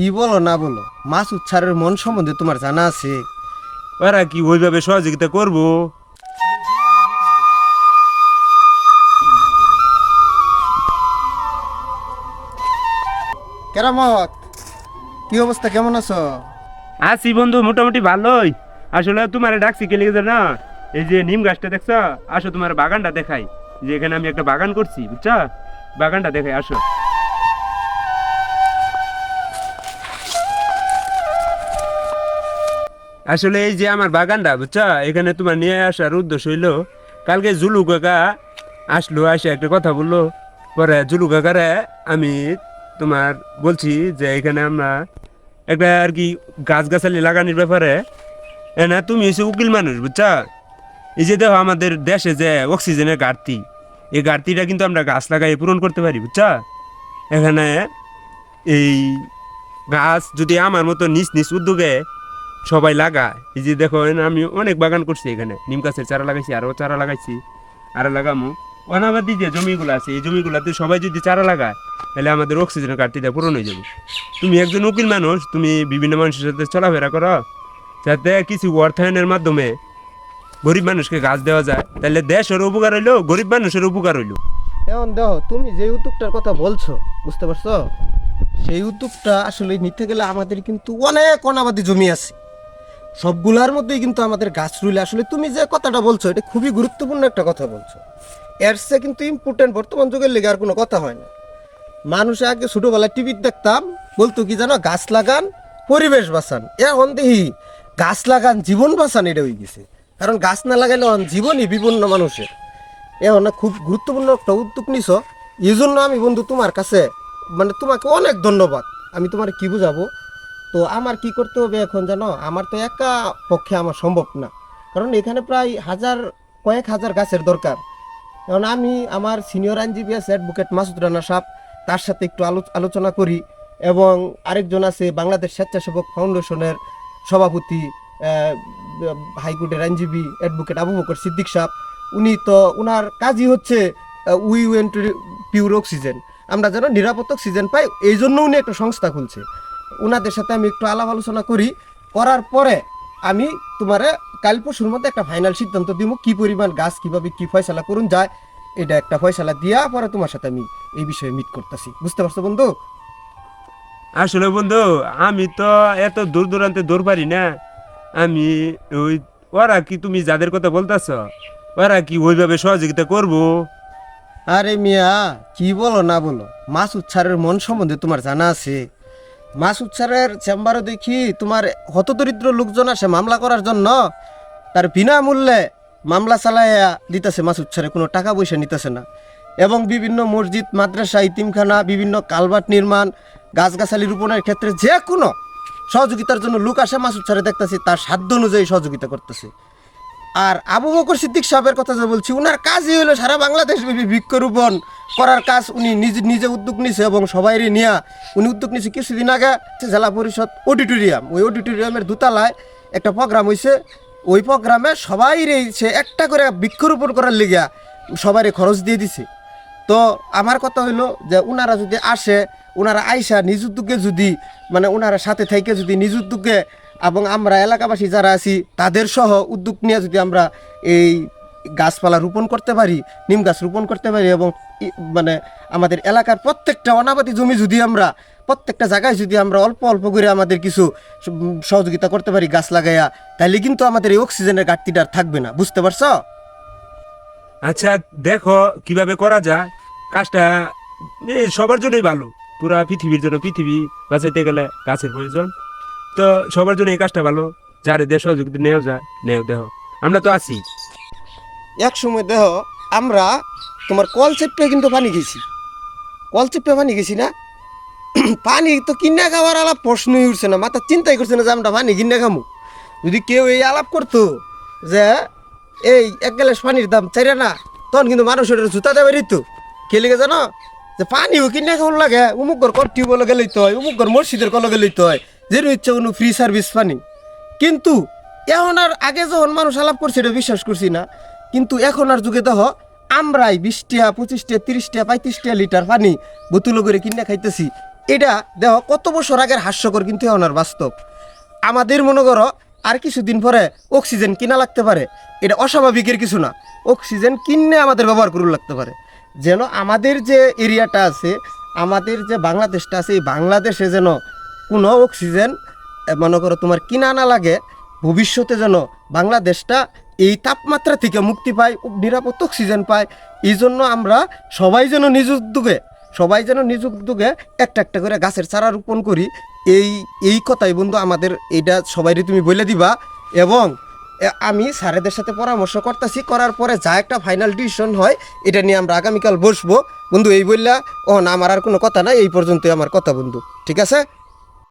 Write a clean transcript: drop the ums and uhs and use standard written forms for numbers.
কি বলো না বলো, মাসুদ স্যারের মন সম্বন্ধে তোমার জানা আছে? ওরা কি ওইভাবে সহযোগিতা করবো? কেরামত, কি অবস্থা, কেমন আছো? আছি বন্ধু, মোটামুটি ভালোই। আসলে তোমার ডাকছি কে লিখেছে না, এই যে নিম গাছটা দেখছো, আসো তোমার বাগানটা দেখাই। যে এখানে আমি একটা বাগান করছি, বুঝছো? বাগানটা দেখাই, আসো। আসলে এই যে আমার বাগানটা, বুঝছো, এখানে তোমার নিয়ে আসার উদ্দেশ্য হইলো, কালকে জুলু কাকা আসলো, আসে একটা কথা বললো। পরে জুলু কাকারে আমি তোমার বলছি যে এখানে আমরা একটা আর কি গাছগাছালি লাগানোর ব্যাপারে। না তুমি এসে উকিল মানুষ, বুঝছা? এই যে দেখো আমাদের দেশে যে অক্সিজেনের ঘাটতি, এই ঘাটতিটা কিন্তু আমরা গাছ লাগাই পূরণ করতে পারি, বুঝছা? এখানে এই গাছ যদি আমার মতো নিজ নিজ উদ্যোগে সবাই লাগায়, এই যে দেখো আমি অনেক বাগান করছি, এখানে নিম গাছের চারা লাগাইছি, আরও চারা লাগাইছি, আরও লাগামো। অনাবাদি যে জমিগুলো আছে, এই জমিগুলোতে সবাই যদি চারা লাগায়, তাহলে আমাদের অক্সিজেনের ঘাটতিটা পূরণ হয়ে যাবে। তুমি একজন উকিল মানুষ, তুমি বিভিন্ন মানুষের সাথে চলাফেরা করো, যাতে কিছু অর্থায়নের মাধ্যমে গরিব মানুষকে গাছ দেওয়া যায়, তাহলে দেশের উপকার হইলো, গরিব মানুষের উপকার হইলো। এখন দেখো, তুমি যে উদ্যোগটার কথা বলছো, বুঝতে পারছো? সেই উদ্যোগটা আসলে নিতে গেলে আমাদের কিন্তু অনেক অনাবাদি জমি আছে, সবগুলার মধ্যেই কিন্তু আমাদের গাছ রুইলে, আসলে তুমি যে কথাটা বলছো এটা খুবই গুরুত্বপূর্ণ একটা কথা বলছো। এর সে কিন্তু ইম্পর্টেন্ট বর্তমান যুগের লেগে আর কোনো কথা হয় না। মানুষ আগে ছোটোবেলায় টিভি দেখতাম, বলতো কি জানো, গাছ লাগান পরিবেশ বাঁচান। এখন দেখি গাছ লাগান জীবন বাঁচান, এটা হয়ে গেছে। কারণ গাছ না লাগাইলে জীবনই বিপন্ন মানুষের। এখন না খুব গুরুত্বপূর্ণ একটা উদ্যোগ নিছ, এই জন্য আমি বন্ধু তোমার কাছে, মানে তোমাকে অনেক ধন্যবাদ। আমি তোমার কি বুঝাবো, তো আমার কি করতে হবে এখন জানো? আমার তো একা পক্ষে আমার সম্ভব না, কারণ এখানে প্রায় কয়েক হাজার গাছের দরকার। কারণ আমি আমার সিনিয়র আইনজীবী আছে অ্যাডভোকেট মাসুদ রানা সাহেব, তার সাথে একটু আলোচনা করি, এবং আরেকজন আছে বাংলাদেশ স্বেচ্ছাসেবক ফাউন্ডেশনের সভাপতি, হাইকোর্টের আইনজীবী অ্যাডভোকেট আবু বকর সিদ্দিক সাহেব। উনি তো, উনার কাজই হচ্ছে we went to pure oxygen, আমরা যেন নিরাপদ অক্সিজেন পাই, এই জন্য উনি একটা সংস্থা খুলছে। ওনাদের সাথে আমি একটু আলাপ আলোচনা করার পরে আমি তোমারে কাল পরশুর মধ্যে একটা ফাইনাল সিদ্ধান্ত দিব, কি পরিমাণ গাছ কিভাবে কি ফয়সালা করুন যায়, এটা একটা ফয়সালা দিয়া পরে তোমার সাথে আমি এই বিষয়ে মিট করতেছি। বুঝতে পারছো বন্ধু? আসলে বন্ধু, আমি তো এত দূর দূরান্তে দৌড় পারি না। আমি ওই, ওরা কি তুমি যাদের কথা বলতেছ, ওরা কি ওইভাবে সহযোগিতা করবো? আরে মিয়া, কি বলো না বলো, মাসুদ স্যারের মন সম্বন্ধে তোমার জানা আছে? মাসুদ স্যারের চেম্বারে দেখি তোমার হতদরিদ্র লোকজন আসে মামলা করার জন্য, তার বিনামূল্যে মামলা চালাইয়া দিতেছে মাসুদ স্যারে, কোনো টাকা পয়সা নিতেছে না। এবং বিভিন্ন মসজিদ, মাদ্রাসা, ইতিমখানা, বিভিন্ন কালভার্ট নির্মাণ, গাছগাছালি রোপণের ক্ষেত্রে যে কোনো সহযোগিতার জন্য লোক আসে, মাসুদ স্যারে দেখতেছি তার সাধ্য অনুযায়ী সহযোগিতা করতেছে। আর আবু বকর সিদ্দিক সাহেবের কথা যে বলছি, উনার কাজই হলো সারা বাংলাদেশ ব্যাপী বৃক্ষরোপণ করার কাজ। উনি নিজে উদ্যোগ নিছে এবং সবাইরে নিয়ে উনি উদ্যোগ নিছে। কিছুদিন আগে জেলা পরিষদ অডিটোরিয়াম, ওই অডিটোরিয়ামের দোতলায় একটা প্রোগ্রাম হয়েছে। ওই প্রোগ্রামে সবাইরে সে একটা করে বৃক্ষরোপণ করার লিগা সবাইরে খরচ দিয়ে দিছে। তো আমার কথা হইলো যে ওনারা যদি আসে, ওনারা আইসা নিজ উদ্যোগে যদি, মানে ওনারা সাথে থেকে যদি নিজ উদ্যোগে, এবং আমরা এলাকাবাসী যারা আছি তাদের সহ উদ্যোগ নিয়ে যদি আমরা এই গাছপালা রোপণ করতে পারি, নিম গাছ রোপণ করতে পারি, এবং মানে আমাদের এলাকার প্রত্যেকটা অনাবাদি জমি যদি আমরা প্রত্যেকটা জায়গায় যদি আমরা অল্প অল্প করে আমাদের কিছু সহযোগিতা করতে পারি গাছ লাগাইয়া, তাহলে কিন্তু আমাদের এই অক্সিজেনের ঘাটতিটা আর থাকবে না। বুঝতে পারছো? আচ্ছা দেখো কিভাবে করা যায় কাজটা। সবার জন্যই ভালো, পুরা পৃথিবীর জন্য, পৃথিবী বাঁচাইতে গেলে গাছের প্রয়োজন। তো সবার জন্য এই কাজটা ভালো, যারে দেশ সহযোগিতা নেওয়া যায় নেও, দেখো আমরা তো আছি। এক সময় দেহ আমরা তোমার কল চেপে কিন্তু পানি গেছি, কল চেপে পানি গেছি না? পানি তো কিনা খাওয়ার আলাপ প্রশ্নই উঠছে না, মাথা চিন্তাই করছে না যে আমরা পানি কিনে খামু। যদি কেউ এই আলাপ করতো যে এই এক গ্লাস পানির দাম 4 আনা, তখন কিন্তু মানুষের জুতা দেবে ঋতু কে লেগে জানো, যে পানিও কিনে খাওয়ার লাগে, উমুক ঘর কর টিউবওয়েল গেলেই তো হয়, উমুক ঘর মসজিদের কল গেলেই তো হয়, যেন ইচ্ছা কোনো ফ্রি সার্ভিস পানি। কিন্তু এখন আর, আগে যখন মানুষ আলাপ করছে এটা বিশ্বাস করছি না, কিন্তু এখন আর যুগে দেখো আমরাই 20 টাকা 25 টাকা 30 টাকা 35 টাকা লিটার পানি বোতল করে কিনে খাইতেছি। এটা দেহ কত বছর আগের হাস্যকর কিন্তু এখন আর বাস্তব। আমাদের মনে করো আর কিছুদিন পরে অক্সিজেন কিনা লাগতে পারে, এটা অস্বাভাবিকের কিছু না। অক্সিজেন কিনে আমাদের ব্যবহার করুন লাগতে পারে, যেন আমাদের যে এরিয়াটা আছে, আমাদের যে বাংলাদেশটা আছে, এই বাংলাদেশে যেন কোনো অক্সিজেন মনে করো তোমার কিনা না লাগে। ভবিষ্যতে যেন বাংলাদেশটা এই তাপমাত্রা থেকে মুক্তি পায়, নিরাপদ অক্সিজেন পায়। এই জন্য আমরা সবাই যেন নিজ উদ্যোগে একটা একটা করে গাছের চারা রোপণ করি। এই কথাই বন্ধু আমাদের, এইটা সবাইকে তুমি বলে দিবা। এবং আমি স্যারেদের সাথে পরামর্শ করতেছি, করার পরে যা একটা ফাইনাল ডিসিশন হয় এটা নিয়ে আমরা আগামীকাল বসবো বন্ধু। এই বললা ও না, আমার আর কোনো কথা নাই, এই পর্যন্তই আমার কথা বন্ধু, ঠিক আছে।